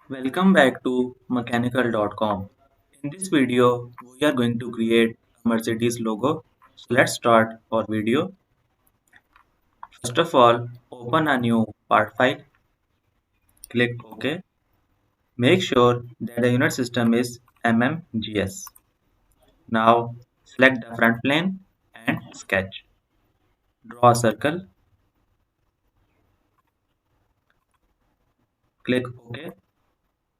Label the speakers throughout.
Speaker 1: Welcome back to mechanical.com. In this video, we are going to create a Mercedes logo. So let's start our video. First of all, open a new part file, click OK. Make sure that the unit system is mmgs. Now select the front plane and sketch. Draw a circle, click OK.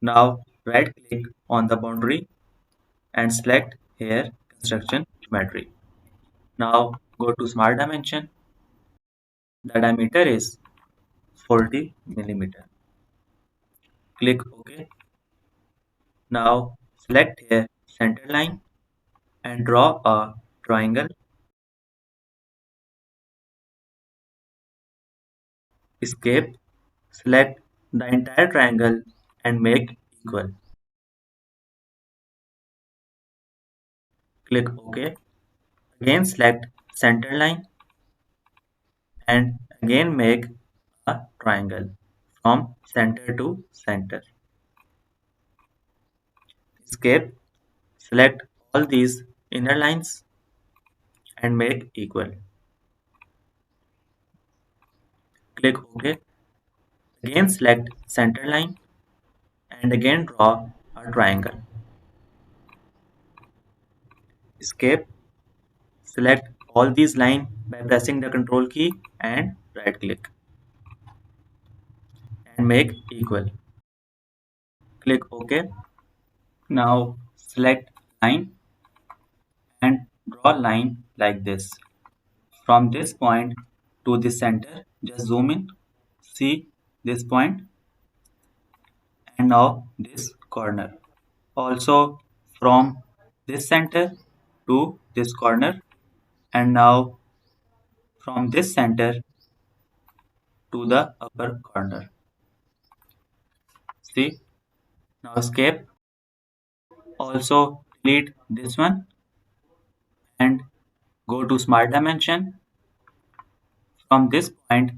Speaker 1: Now right click on the boundary and select here construction geometry. Now go to smart dimension. The diameter is 40 millimeter. Click OK. Now select here center line and draw a triangle. Escape. Select the entire triangle and make equal. Click OK. Again select center line and again make a triangle from center to center. Escape. Select all these inner lines and make equal. Click OK. Again select center line and again draw a triangle. Escape. Select all these lines by pressing the Control key and right click and make equal. Click OK. Now select line and draw a line like this. From this point to the center, just zoom in, see this point and now this corner. Also from this center to this corner and now from this center to the upper corner. See, now escape. Also delete this one and go to smart dimension. From this point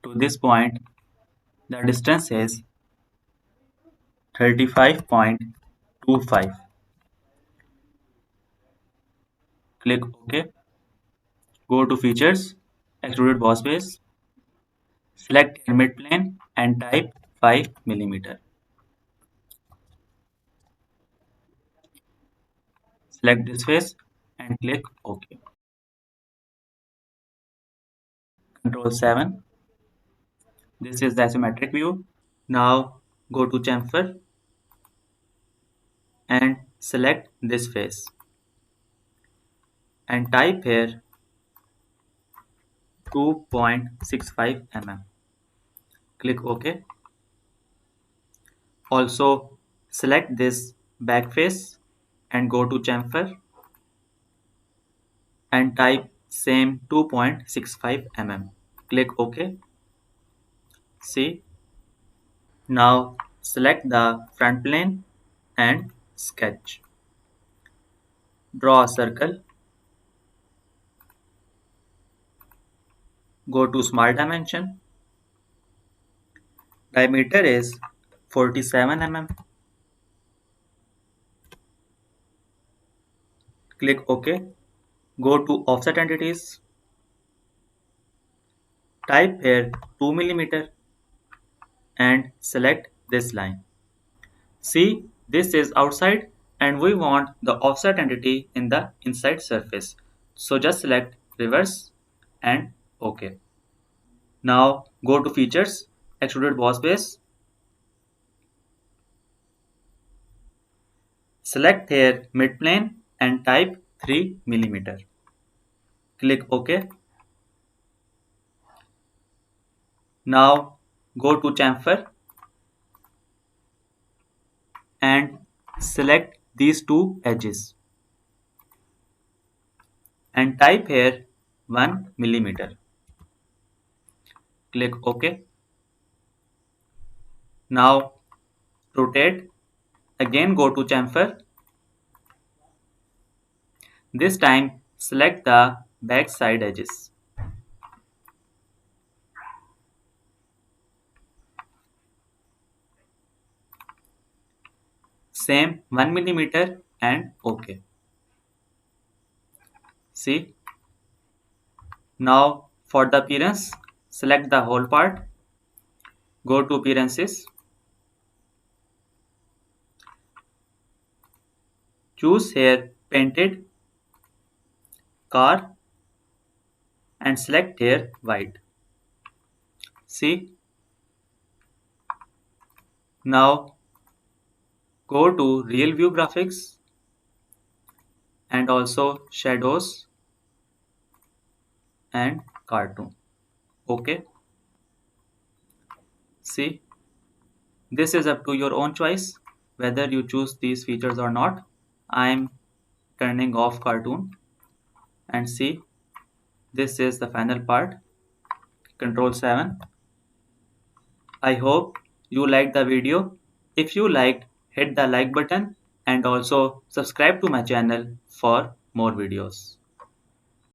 Speaker 1: to this point, the distance is 35.25. Click OK. Go to features, extruded boss base. Select mid plane and type 5 millimeter. Select this face and click OK. Control 7. This is the isometric view. Now go to chamfer and select this face and type here 2.65 mm. Click OK. Also select this back face and go to chamfer and type same 2.65 mm. Click OK. See, now select the front plane and sketch. Draw a circle. Go to small dimension. Diameter is 47 mm. Click OK. Go to offset entities. Type here 2 millimeter and select this line. See, this is outside and we want the offset entity in the inside surface. So just select reverse and OK. Now go to features, extruded boss base. Select here midplane and type 3 millimeter. Click OK. Now go to chamfer and select these two edges and type here 1 millimeter. Click OK. Now rotate. Again go to chamfer. This time select the back side edges. Same 1 millimeter and OK. See, now for the appearance, select the whole part, go to appearances, choose here painted car and select here white. See, now go to real view graphics and also shadows and cartoon. OK. See, this is up to your own choice whether you choose these features or not. I'm turning off cartoon and see, this is the final part. Control 7. I hope you liked the video. If you liked, hit the like button and also subscribe to my channel for more videos.